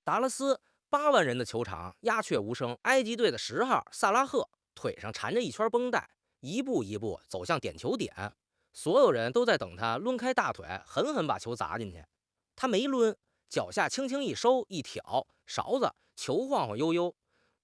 达拉斯8万人的球场鸦雀无声，埃及队的10号萨拉赫腿上缠着一圈绷带，一步一步走向点球点，所有人都在等他抡开大腿，狠狠把球砸进去。他没抡，脚下轻轻一收一挑，勺子球晃晃悠悠，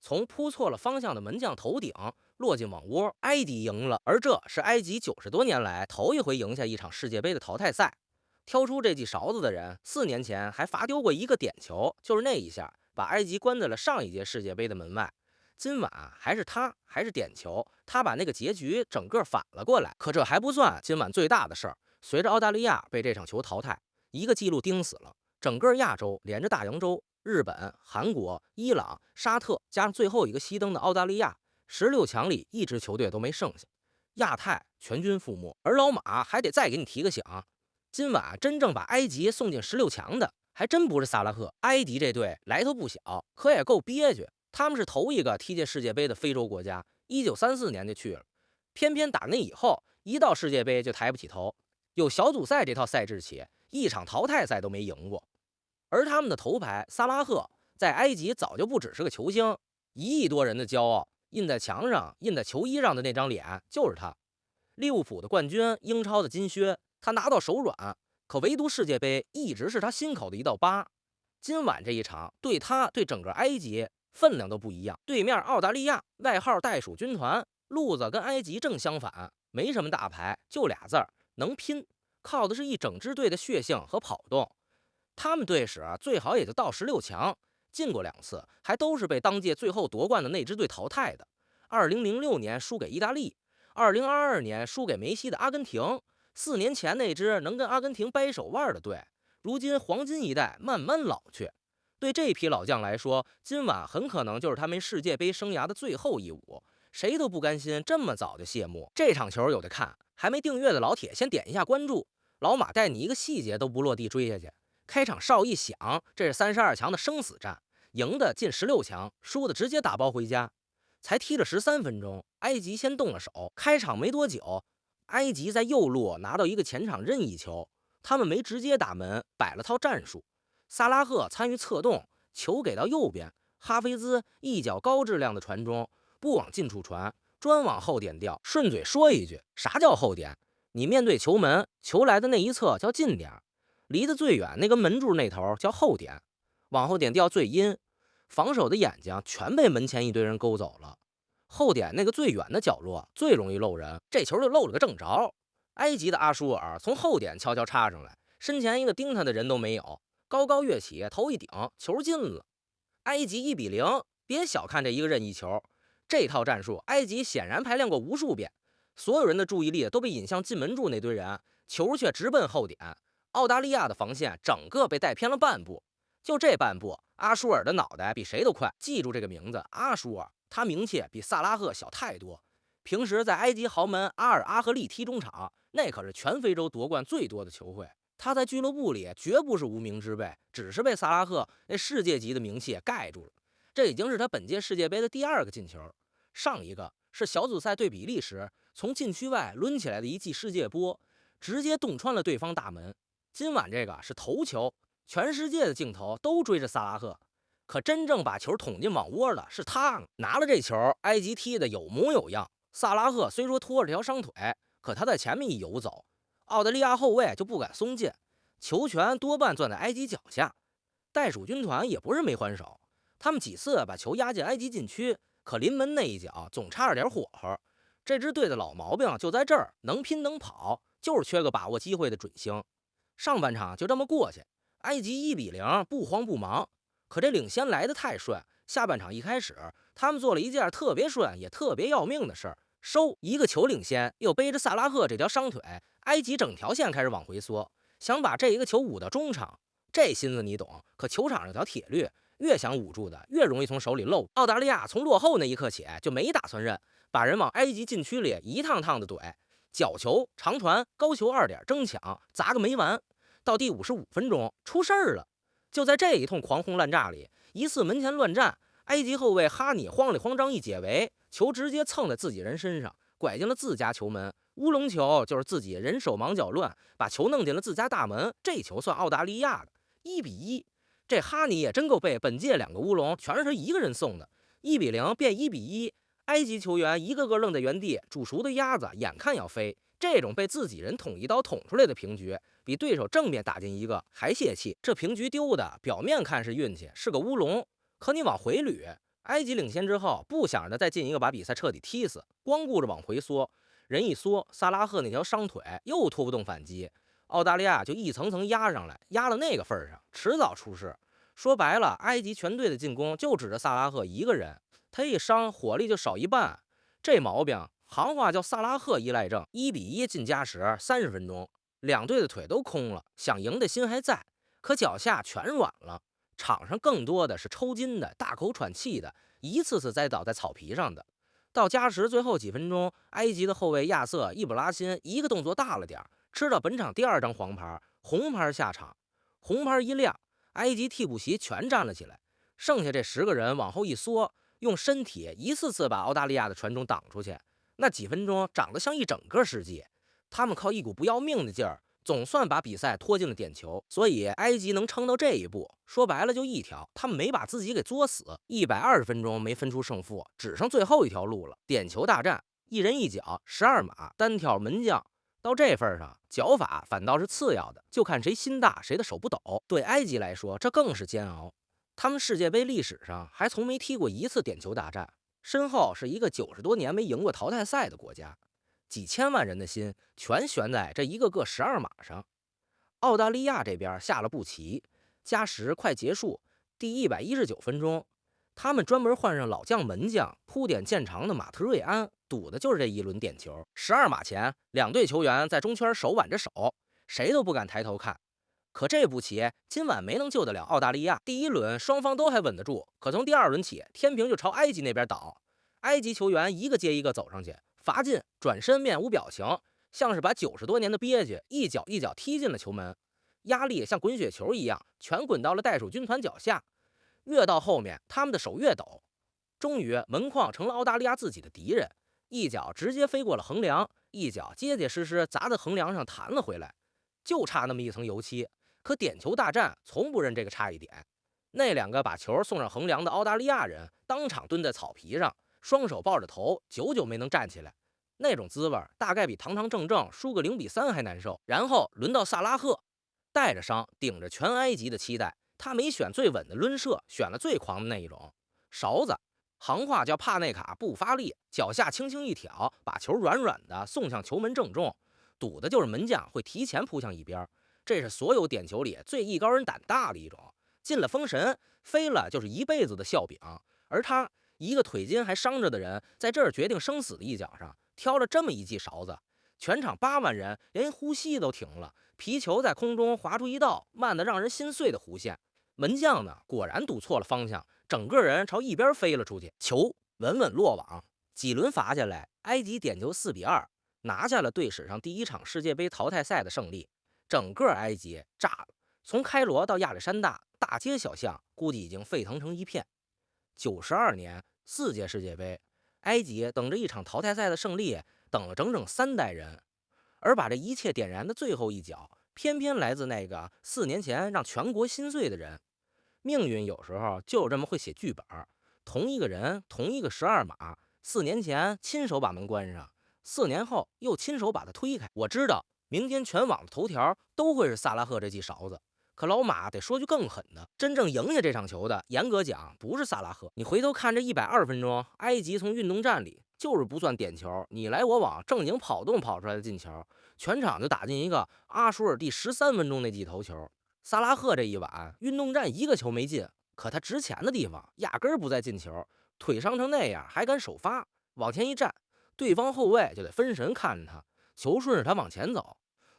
从扑错了方向的门将头顶落进网窝。埃及赢了，而这是埃及90多年来头一回赢下一场世界杯的淘汰赛。挑出这记勺子的人，4年前还罚丢过一个点球，就是那一下把埃及关在了上一届世界杯的门外。今晚还是他，还是点球，他把那个结局整个反了过来。可这还不算今晚最大的事儿，随着澳大利亚被这场球淘汰，一个记录钉死了。整个亚洲连着大洋洲，日本、韩国、伊朗、沙特，加上最后一个熄灯的澳大利亚，16强里一支球队都没剩下，亚太全军覆没。而老马还得再给你提个醒，今晚真正把埃及送进16强的，还真不是萨拉赫。埃及这队来头不小，可也够憋屈。他们是头一个踢进世界杯的非洲国家，1934年就去了，偏偏打那以后，一到世界杯就抬不起头。有小组赛这套赛制起，一场淘汰赛都没赢过。而他们的头牌萨拉赫在埃及早就不只是个球星，1亿多人的骄傲，印在墙上、印在球衣上的那张脸就是他。利物浦的冠军，英超的金靴，他拿到手软，可唯独世界杯一直是他心口的一道疤。今晚这一场，对他对整个埃及分量都不一样。对面澳大利亚，外号袋鼠军团，路子跟埃及正相反，没什么大牌，就俩字儿，能拼，靠的是一整支队的血性和跑动。他们队史最好也就到16强，进过2次，还都是被当届最后夺冠的那支队淘汰的。2006年输给意大利，2022年输给梅西的阿根廷，4年前那支能跟阿根廷掰手腕的队，如今黄金一代慢慢老去。对这批老将来说，今晚很可能就是他们世界杯生涯的最后一舞，谁都不甘心这么早就谢幕。这场球有的看，还没订阅的老铁先点一下关注，老马带你一个细节都不落地追下去。开场哨一响，这是32强的生死战，赢的进16强，输的直接打包回家。才踢了13分钟，埃及先动了手。开场没多久，埃及在右路拿到一个前场任意球，他们没直接打门，摆了套战术。萨拉赫参与策动，球给到右边，哈菲兹一脚高质量的传中，不往近处传，专往后点掉。顺嘴说一句，啥叫后点？你面对球门，球来的那一侧叫近点，离得最远那根门柱那头叫后点，往后点掉最阴。防守的眼睛全被门前一堆人勾走了。后点那个最远的角落最容易漏人，这球就漏了个正着。埃及的阿舒尔从后点悄悄插上来，身前一个盯他的人都没有，高高跃起，头一顶，球进了。埃及1-0，别小看这一个任意球，这套战术埃及显然排练过无数遍。所有人的注意力都被引向进门柱那堆人，球却直奔后点。澳大利亚的防线整个被带偏了半步，就这半步，阿舒尔的脑袋比谁都快。记住这个名字，阿舒尔，他名气比萨拉赫小太多。平时在埃及豪门阿尔阿赫利踢中场，那可是全非洲夺冠最多的球会。他在俱乐部里绝不是无名之辈，只是被萨拉赫那世界级的名气盖住了。这已经是他本届世界杯的第2个进球，上一个是小组赛对比利时从禁区外抡起来的一记世界波，直接洞穿了对方大门。今晚这个是头球，全世界的镜头都追着萨拉赫，可真正把球捅进网窝的是他。拿了这球，埃及踢的有模有样。萨拉赫虽说拖着条伤腿，可他在前面一游走，澳大利亚后卫就不敢松劲，球权多半攥在埃及脚下。袋鼠军团也不是没还手，他们几次把球压进埃及禁区，可临门那一脚总差着点火候。这支队的老毛病就在这儿，能拼能跑，就是缺个把握机会的准星。上半场就这么过去，埃及1-0，不慌不忙。可这领先来得太顺，下半场一开始，他们做了一件特别顺也特别要命的事儿，收一个球领先，又背着萨拉赫这条伤腿，埃及整条线开始往回缩，想把这一个球捂到中场。这心思你懂，可球场上条铁律，越想捂住的，越容易从手里漏。澳大利亚从落后那一刻起就没打算认，把人往埃及禁区里一趟趟的怼，角球、长传、高球2点争抢，砸个没完。到第55分钟出事儿了，就在这一通狂轰滥炸里，一次门前乱战，埃及后卫哈尼慌里慌张一解围，球直接蹭在自己人身上，拐进了自家球门。乌龙球就是自己人手忙脚乱，把球弄进了自家大门，这球算澳大利亚的1-1。这哈尼也真够背，本届2个乌龙全是他一个人送的，1-0变1-1，埃及球员一个个愣在原地，煮熟的鸭子眼看要飞。这种被自己人捅一刀捅出来的平局，比对手正面打进一个还泄气。这平局丢的，表面看是运气，是个乌龙，可你往回捋，埃及领先之后，不想着再进一个把比赛彻底踢死，光顾着往回缩，人一缩，萨拉赫那条伤腿又拖不动反击，澳大利亚就一层层压上来，压到那个份上，迟早出事。说白了，埃及全队的进攻就指着萨拉赫一个人，他一伤火力就少一半，这毛病行话叫萨拉赫依赖症。1-1进加时30分钟，两队的腿都空了，想赢的心还在，可脚下全软了。场上更多的是抽筋的、大口喘气的，一次次栽倒在草皮上的。到加时最后几分钟，埃及的后卫亚瑟·伊布拉辛一个动作大了点，吃到本场第2张黄牌，红牌下场。红牌一亮，埃及替补席全站了起来，剩下这10个人往后一缩，用身体一次次把澳大利亚的传中挡出去。那几分钟长得像一整个世纪，他们靠一股不要命的劲儿，总算把比赛拖进了点球。所以埃及能撑到这一步，说白了就一条，他们没把自己给作死。120分钟没分出胜负，只剩最后一条路了，点球大战，一人一脚，12码单挑门将。到这份上，脚法反倒是次要的，就看谁心大，谁的手不抖。对埃及来说，这更是煎熬。他们世界杯历史上还从没踢过一次点球大战，身后是一个90多年没赢过淘汰赛的国家，几千万人的心全悬在这一个个12码上。澳大利亚这边下了步棋，加时快结束，第119分钟，他们专门换上老将门将，铺点见长的马特瑞安，赌的就是这一轮点球。12码前，两队球员在中圈手挽着手，谁都不敢抬头看。可这步棋今晚没能救得了澳大利亚。第一轮双方都还稳得住，可从第2轮起，天平就朝埃及那边倒。埃及球员一个接一个走上去，罚进，转身面无表情，像是把90多年的憋屈一脚一脚踢进了球门，压力像滚雪球一样，全滚到了袋鼠军团脚下。越到后面，他们的手越抖，终于门框成了澳大利亚自己的敌人，一脚直接飞过了横梁，一脚结结实实砸在横梁上弹了回来，就差那么一层油漆。可点球大战从不认这个差一点，那2个把球送上横梁的澳大利亚人当场蹲在草皮上，双手抱着头，久久没能站起来。那种滋味大概比堂堂正正输个0-3还难受。然后轮到萨拉赫，带着伤，顶着全埃及的期待，他没选最稳的抡射，选了最狂的那一种勺子，行话叫帕内卡不发力，脚下轻轻一挑，把球软软的送向球门正中，赌的就是门将会提前扑向一边。这是所有点球里最艺高人胆大的一种，进了封神，飞了就是一辈子的笑柄。而他一个腿筋还伤着的人，在这儿决定生死的一脚上挑了这么一记勺子，全场8万人连呼吸都停了，皮球在空中划出一道慢得让人心碎的弧线。门将呢，果然赌错了方向，整个人朝一边飞了出去，球稳稳落网。几轮罚下来，埃及点球4-2，拿下了队史上第1场世界杯淘汰赛的胜利。整个埃及炸了，从开罗到亚历山大，大街小巷估计已经沸腾成一片。92年4届世界杯，埃及等着一场淘汰赛的胜利，等了整整3代人，而把这一切点燃的最后一脚，偏偏来自那个4年前让全国心碎的人。命运有时候就这么会写剧本，同一个人，同一个12码，4年前亲手把门关上，4年后又亲手把他推开。我知道明天全网的头条都会是萨拉赫这记勺子，可老马得说句更狠的，真正赢下这场球的，严格讲不是萨拉赫。你回头看这120分钟，埃及从运动战里就是不算点球，你来我往，正经跑动跑出来的进球，全场就打进一个阿舒尔第13分钟那记头球。萨拉赫这一晚运动战一个球没进，可他值钱的地方压根儿不在进球，腿伤成那样还敢首发，往前一站，对方后卫就得分神看着他，球顺着他往前走，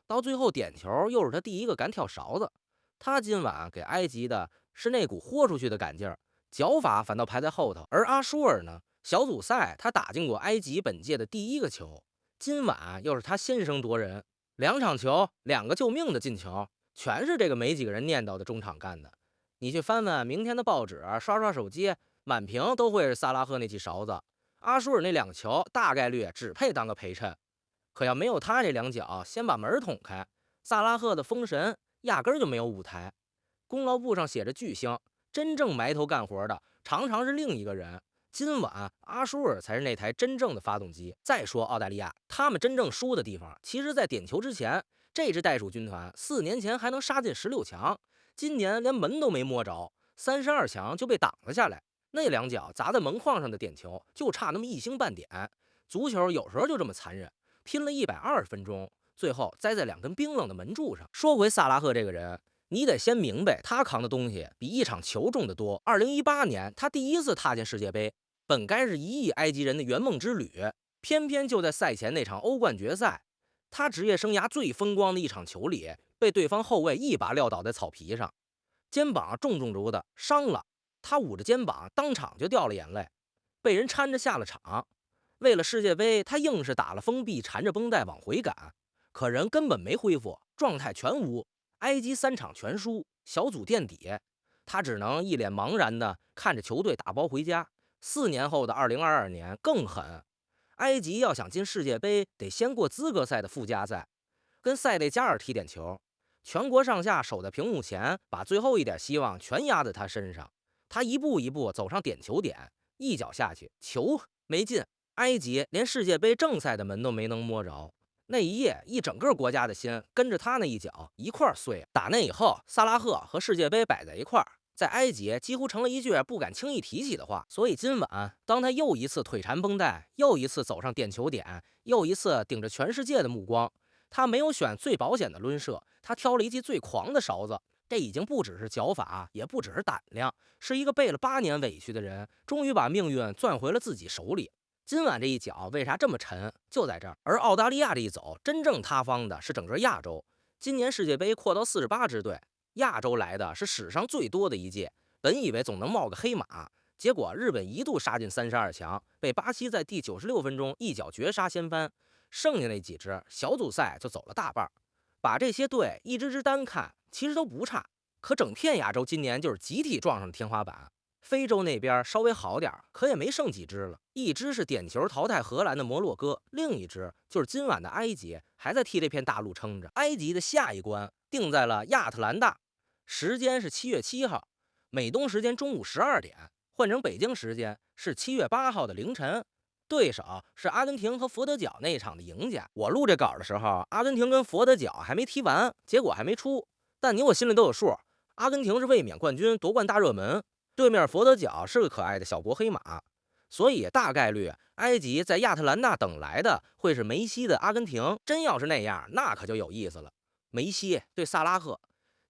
到最后点球又是他第一个敢挑勺子。他今晚给埃及的是那股豁出去的赶劲儿，脚法反倒排在后头。而阿舒尔呢，小组赛他打进过埃及本届的第1个球，今晚又是他先声夺人，2场球2个救命的进球，全是这个没几个人念叨的中场干的。你去翻翻明天的报纸，刷刷手机，满屏都会是萨拉赫那记勺子。阿舒尔那2个球大概率只配当个陪衬，可要没有他这2脚先把门捅开，萨拉赫的封神压根儿就没有舞台。功劳簿上写着巨星，真正埋头干活的常常是另一个人。今晚阿舒尔才是那台真正的发动机。再说澳大利亚，他们真正输的地方，其实在点球之前，这支袋鼠军团4年前还能杀进16强，今年连门都没摸着，32强就被挡了下来。那两脚砸在门框上的点球，就差那么一星半点。足球有时候就这么残忍，拼了120分钟，最后栽在2根冰冷的门柱上。说回萨拉赫这个人，你得先明白，他扛的东西比一场球重得多。2018年，他第一次踏进世界杯，本该是1亿埃及人的圆梦之旅，偏偏就在赛前那场欧冠决赛，他职业生涯最风光的一场球里，被对方后卫一把撂倒在草皮上，肩膀重重着的伤了。他捂着肩膀，当场就掉了眼泪，被人搀着下了场。为了世界杯，他硬是打了封闭，缠着绷带往回赶，可人根本没恢复，状态全无。埃及3场全输，小组垫底，他只能一脸茫然的看着球队打包回家。4年后的2022年更狠，埃及要想进世界杯，得先过资格赛的附加赛，跟塞内加尔踢点球。全国上下守在屏幕前，把最后一点希望全压在他身上。他一步一步走上点球点，一脚下去，球没进。埃及连世界杯正赛的门都没能摸着。那一夜，一整个国家的心跟着他那一脚一块碎。打那以后，萨拉赫和世界杯摆在一块儿，在埃及几乎成了一句不敢轻易提起的话。所以今晚，当他又一次腿缠绷带，又一次走上点球点，又一次顶着全世界的目光，他没有选最保险的抡射，他挑了一记最狂的勺子。这已经不只是脚法，也不只是胆量，是一个背了8年委屈的人，终于把命运攥回了自己手里。今晚这一脚为啥这么沉？就在这儿。而澳大利亚这一走，真正塌方的是整个亚洲。今年世界杯扩到48支队，亚洲来的是史上最多的一届。本以为总能冒个黑马，结果日本一度杀进32强，被巴西在第96分钟一脚绝杀掀翻。剩下那几支小组赛就走了大半。把这些队一支支单看，其实都不差。可整片亚洲今年就是集体撞上了天花板。非洲那边稍微好点，可也没剩几支了。一支是点球淘汰荷兰的摩洛哥，另一支就是今晚的埃及，还在替这片大陆撑着。埃及的下一关定在了亚特兰大，时间是7月7号，美东时间中午12点，换成北京时间是7月8号的凌晨。对手是阿根廷和佛得角那一场的赢家。我录这稿的时候，阿根廷跟佛得角还没踢完，结果还没出，但你我心里都有数。阿根廷是卫冕冠军，夺冠大热门。对面佛得角是个可爱的小国黑马，所以大概率埃及在亚特兰大等来的会是梅西的阿根廷。真要是那样，那可就有意思了。梅西对萨拉赫，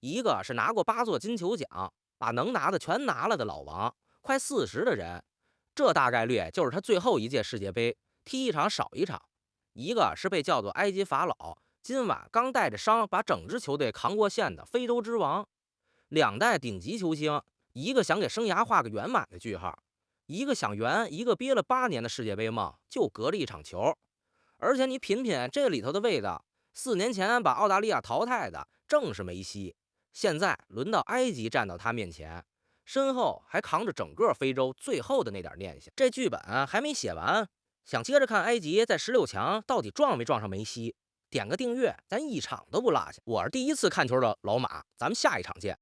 一个是拿过8座金球奖，把能拿的全拿了的老王，快40的人，这大概率就是他最后一届世界杯，踢一场少一场。一个是被叫做埃及法老，今晚刚带着伤把整支球队扛过线的非洲之王。2代顶级球星，一个想给生涯画个圆满的句号，一个想圆，一个憋了8年的世界杯梦，就隔着一场球。而且你品品这里头的味道，4年前把澳大利亚淘汰的正是梅西，现在轮到埃及站到他面前，身后还扛着整个非洲最后的那点念想。这剧本还没写完，想接着看埃及在16强到底撞没撞上梅西，点个订阅，咱一场都不落下。我是第一次看球的老马，咱们下一场见。